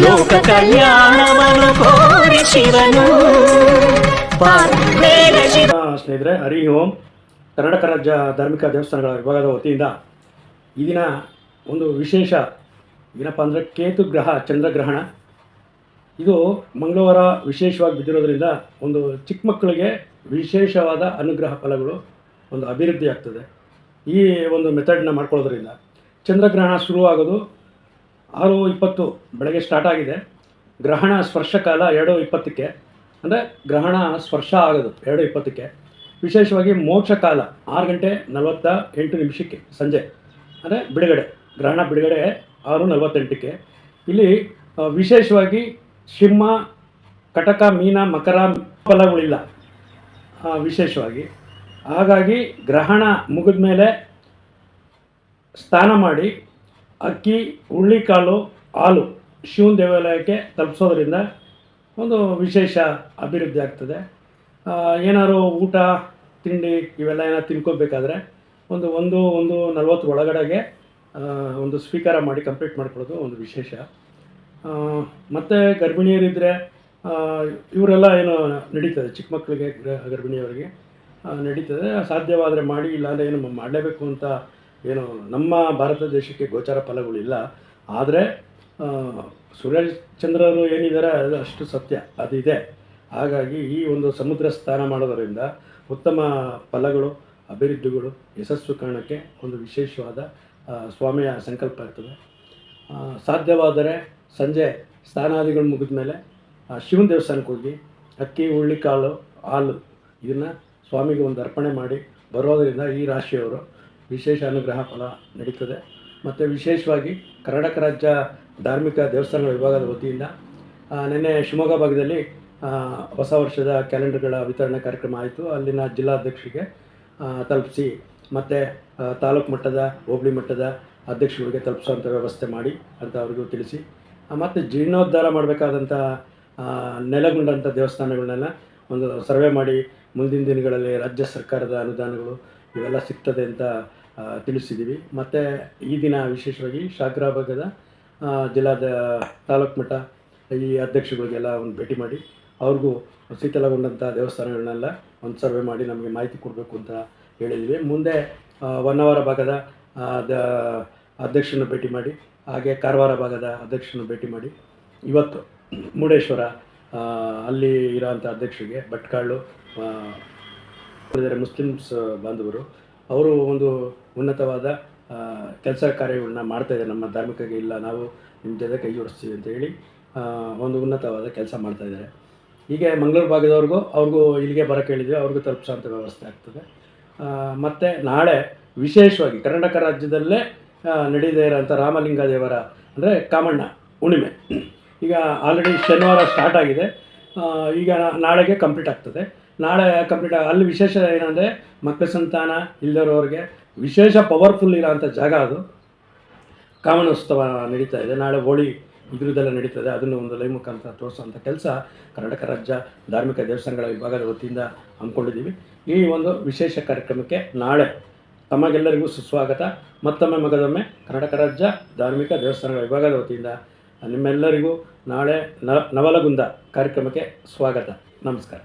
ಲೋಕ ಕಲ್ಯಾಣವನ್ನು ಕೋರಿ ಶಿವನು. ಸ್ನೇಹಿತರೆ, ಹರಿ ಓಂ. ಕರ್ನಾಟಕ ರಾಜ್ಯ ಧಾರ್ಮಿಕ ದೇವಸ್ಥಾನಗಳ ವಿಭಾಗದ ವತಿಯಿಂದ ಈ ದಿನ ಒಂದು ವಿಶೇಷ ಏನಪ್ಪ ಅಂದರೆ ಕೇತು ಗ್ರಹ ಚಂದ್ರಗ್ರಹಣ. ಇದು ಮಂಗಳವಾರ ವಿಶೇಷವಾಗಿ ಬಿದ್ದಿರೋದ್ರಿಂದ ಒಂದು ಚಿಕ್ಕ ಮಕ್ಕಳಿಗೆ ವಿಶೇಷವಾದ ಅನುಗ್ರಹ ಫಲಗಳು ಒಂದು ಅಭಿವೃದ್ಧಿ ಆಗ್ತದೆ. ಈ ಒಂದು ಮೆಥಡ್ನ ಮಾಡ್ಕೊಳ್ಳೋದ್ರಿಂದ ಚಂದ್ರಗ್ರಹಣ ಶುರುವಾಗೋದು 6:20 ಬೆಳಗ್ಗೆ ಸ್ಟಾರ್ಟ್ ಆಗಿದೆ. ಗ್ರಹಣ ಸ್ಪರ್ಶಕಾಲ 2:20ಕ್ಕೆ, ಅಂದರೆ ಗ್ರಹಣ ಸ್ಪರ್ಶ ಆಗೋದು 2:20ಕ್ಕೆ. ವಿಶೇಷವಾಗಿ ಮೋಕ್ಷ ಕಾಲ 6:48 ಸಂಜೆ, ಅಂದರೆ ಬಿಡುಗಡೆ, ಗ್ರಹಣ ಬಿಡುಗಡೆ 6:48ಕ್ಕೆ. ಇಲ್ಲಿ ವಿಶೇಷವಾಗಿ ಸಿಂಹ, ಕಟಕ, ಮೀನ, ಮಕರ ಫಲಗಳಿಲ್ಲ ವಿಶೇಷವಾಗಿ. ಹಾಗಾಗಿ ಗ್ರಹಣ ಮುಗಿದ ಮೇಲೆ ಸ್ನಾನ ಮಾಡಿ ಅಕ್ಕಿ, ಹುರುಳಿಕಾಳು, ಹಾಲು ಶಿವನ ದೇವಾಲಯಕ್ಕೆ ತಲುಪಿಸೋದ್ರಿಂದ ಒಂದು ವಿಶೇಷ ಅಭಿವೃದ್ಧಿ ಆಗ್ತದೆ. ಏನಾದ್ರು ಊಟ ತಿಂಡಿ ಇವೆಲ್ಲ ಏನಾದ್ರು ತಿನ್ಕೋಬೇಕಾದ್ರೆ ಒಂದು 1:40 ಒಳಗಡೆಗೆ ಒಂದು ಸ್ವೀಕಾರ ಮಾಡಿ ಕಂಪ್ಲೀಟ್ ಮಾಡ್ಕೊಳ್ಳೋದು ಒಂದು ವಿಶೇಷ. ಮತ್ತು ಗರ್ಭಿಣಿಯರಿದ್ದರೆ ಇವರೆಲ್ಲ ಏನು ನಡೀತದೆ, ಚಿಕ್ಕ ಮಕ್ಕಳಿಗೆ ಗರ್ಭಿಣಿಯವರಿಗೆ ನಡೀತದೆ. ಸಾಧ್ಯವಾದರೆ ಮಾಡಿ, ಇಲ್ಲಾಂದರೆ ಏನು ಮಾಡಲೇಬೇಕು ಅಂತ ಏನು ನಮ್ಮ ಭಾರತ ದೇಶಕ್ಕೆ ಗೋಚಾರ ಫಲಗಳಿಲ್ಲ. ಆದರೆ ಸೂರ್ಯಚಂದ್ರರು ಏನಿದ್ದಾರೆ ಅದು ಅಷ್ಟು ಸತ್ಯ ಅದಿದೆ. ಹಾಗಾಗಿ ಈ ಒಂದು ಸಮುದ್ರ ಸ್ನಾನ ಮಾಡೋದರಿಂದ ಉತ್ತಮ ಫಲಗಳು, ಅಭಿವೃದ್ಧಿಗಳು, ಯಶಸ್ಸು ಕಾರಣಕ್ಕೆ ಒಂದು ವಿಶೇಷವಾದ ಸ್ವಾಮಿಯ ಸಂಕಲ್ಪ ಇರ್ತದೆ. ಸಾಧ್ಯವಾದರೆ ಸಂಜೆ ಸ್ನಾನಾದಿಗಳು ಮುಗಿದ ಮೇಲೆ ಶಿವನ ದೇವಸ್ಥಾನಕ್ಕೆ ಹೋಗಿ ಅಕ್ಕಿ, ಹುರುಳಿಕಾಳು, ಹಾಲು ಇದನ್ನು ಸ್ವಾಮಿಗೆ ಒಂದು ಅರ್ಪಣೆ ಮಾಡಿ ಬರೋದರಿಂದ ಈ ರಾಶಿಯವರು ವಿಶೇಷ ಅನುಗ್ರಹ ಫಲ ನಡೀತದೆ. ಮತ್ತು ವಿಶೇಷವಾಗಿ ಕರ್ನಾಟಕ ರಾಜ್ಯ ಧಾರ್ಮಿಕ ದೇವಸ್ಥಾನಗಳ ವಿಭಾಗದ ವತಿಯಿಂದ ನಿನ್ನೆ ಶಿವಮೊಗ್ಗ ಭಾಗದಲ್ಲಿ ಹೊಸ ವರ್ಷದ ಕ್ಯಾಲೆಂಡರ್ಗಳ ವಿತರಣೆ ಕಾರ್ಯಕ್ರಮ ಆಯಿತು. ಅಲ್ಲಿನ ಜಿಲ್ಲಾಧ್ಯಕ್ಷರಿಗೆ ತಲುಪಿಸಿ ಮತ್ತು ತಾಲೂಕು ಮಟ್ಟದ, ಹೋಬಳಿ ಮಟ್ಟದ ಅಧ್ಯಕ್ಷರಿಗೆ ತಲುಪಿಸೋಂಥ ವ್ಯವಸ್ಥೆ ಮಾಡಿ ಅಂತ ಅವ್ರಿಗೂ ತಿಳಿಸಿ, ಮತ್ತು ಜೀರ್ಣೋದ್ಧಾರ ಮಾಡಬೇಕಾದಂಥ ನೆಲೆಗೊಂಡಂಥ ದೇವಸ್ಥಾನಗಳನ್ನೆಲ್ಲ ಒಂದು ಸರ್ವೆ ಮಾಡಿ ಮುಂದಿನ ದಿನಗಳಲ್ಲಿ ರಾಜ್ಯ ಸರ್ಕಾರದ ಅನುದಾನಗಳು ಇವೆಲ್ಲ ಸಿಗ್ತದೆ ಅಂತ ತಿಳಿಸಿದ್ದೀವಿ. ಮತ್ತು ಈ ದಿನ ವಿಶೇಷವಾಗಿ ಶಾಗ್ರಾ ಭಾಗದ ಜಿಲ್ಲಾದ ತಾಲೂಕು ಮಟ್ಟ ಈ ಅಧ್ಯಕ್ಷಗಳಿಗೆಲ್ಲ ಒಂದು ಭೇಟಿ ಮಾಡಿ ಅವ್ರಿಗೂ ಶಿಥಿಲಗೊಂಡಂಥ ದೇವಸ್ಥಾನಗಳನ್ನೆಲ್ಲ ಒಂದು ಸರ್ವೆ ಮಾಡಿ ನಮಗೆ ಮಾಹಿತಿ ಕೊಡಬೇಕು ಅಂತ ಹೇಳಿದ್ವಿ. ಮುಂದೆ ಹೊನ್ನಾವರ ಭಾಗದ ಅಧ್ಯಕ್ಷನ ಭೇಟಿ ಮಾಡಿ, ಹಾಗೆ ಕಾರವಾರ ಭಾಗದ ಅಧ್ಯಕ್ಷನ ಭೇಟಿ ಮಾಡಿ, ಇವತ್ತು ಮುರುಡೇಶ್ವರ ಅಲ್ಲಿ ಇರೋಂಥ ಅಧ್ಯಕ್ಷರಿಗೆ ಭಟ್ಕಾಳು ಮುಸ್ಲಿಮ್ಸ್ ಬಾಂಧವರು, ಅವರು ಒಂದು ಉನ್ನತವಾದ ಕೆಲಸ ಕಾರ್ಯಗಳನ್ನ ಮಾಡ್ತಾಯಿದ್ದಾರೆ. ನಮ್ಮ ಧಾರ್ಮಿಕಗೆ ಇಲ್ಲ, ನಾವು ನಿಮ್ಮ ಜೊತೆ ಕೈ ಜೋಡಿಸ್ತೀವಿ ಅಂತ ಹೇಳಿ ಒಂದು ಉನ್ನತವಾದ ಕೆಲಸ ಮಾಡ್ತಾಯಿದ್ದಾರೆ. ಹೀಗೆ ಮಂಗಳೂರು ಭಾಗದವ್ರಿಗೂ ಅವ್ರಿಗೂ ಇಲ್ಲಿಗೆ ಬರೋಕ್ಕೆ ಹೇಳಿದ್ವಿ, ಅವ್ರಿಗೂ ತಲುಪಿಸೋಂಥ ವ್ಯವಸ್ಥೆ ಆಗ್ತದೆ. ಮತ್ತು ನಾಳೆ ವಿಶೇಷವಾಗಿ ಕರ್ನಾಟಕ ರಾಜ್ಯದಲ್ಲೇ ನಡೀದೇ ಇರೋಂಥ ರಾಮಲಿಂಗ ದೇವರ ಅಂದರೆ ಕಾಮಣ್ಣ ಹುಣ್ಣಿಮೆ ಈಗ ಆಲ್ರೆಡಿ ಶನಿವಾರ ಸ್ಟಾರ್ಟ್ ಆಗಿದೆ. ಈಗ ನಾಳೆಗೆ ಕಂಪ್ಲೀಟ್ ಆಗ್ತದೆ. ನಾಳೆ ಕಂಪ್ಲೀಟ್ ಅಲ್ಲಿ ವಿಶೇಷ ಏನಂದರೆ ಮಕ್ಕಳ ಸಂತಾನ ಇಲ್ಲದವ್ರಿಗೆ ವಿಶೇಷ ಪವರ್ಫುಲ್ ಇರೋಂಥ ಜಾಗ ಅದು. ಕಾಮಣ್ಣೋತ್ಸವ ನಡೀತಾ ಇದೆ. ನಾಳೆ ಹೋಳಿ ಇದ್ರದ್ದೆಲ್ಲ ನಡೀತದೆ. ಅದನ್ನು ಒಂದು ಲೈವ್ ಮುಖಾಂತರ ತೋರಿಸೋಂಥ ಕೆಲಸ ಕರ್ನಾಟಕ ರಾಜ್ಯ ಧಾರ್ಮಿಕ ದೇವಸ್ಥಾನಗಳ ವಿಭಾಗದ ವತಿಯಿಂದ ಹಮ್ಮಿಕೊಂಡಿದ್ದೀವಿ. ಈ ಒಂದು ವಿಶೇಷ ಕಾರ್ಯಕ್ರಮಕ್ಕೆ ನಾಳೆ ತಮಗೆಲ್ಲರಿಗೂ ಸುಸ್ವಾಗತ. ಮತ್ತೊಮ್ಮೆ ಮಗದೊಮ್ಮೆ ಕರ್ನಾಟಕ ರಾಜ್ಯ ಧಾರ್ಮಿಕ ದೇವಸ್ಥಾನಗಳ ವಿಭಾಗದ ವತಿಯಿಂದ ನಿಮ್ಮೆಲ್ಲರಿಗೂ ನಾಳೆ ನವಲಗುಂದ ಕಾರ್ಯಕ್ರಮಕ್ಕೆ ಸ್ವಾಗತ. ನಮಸ್ಕಾರ.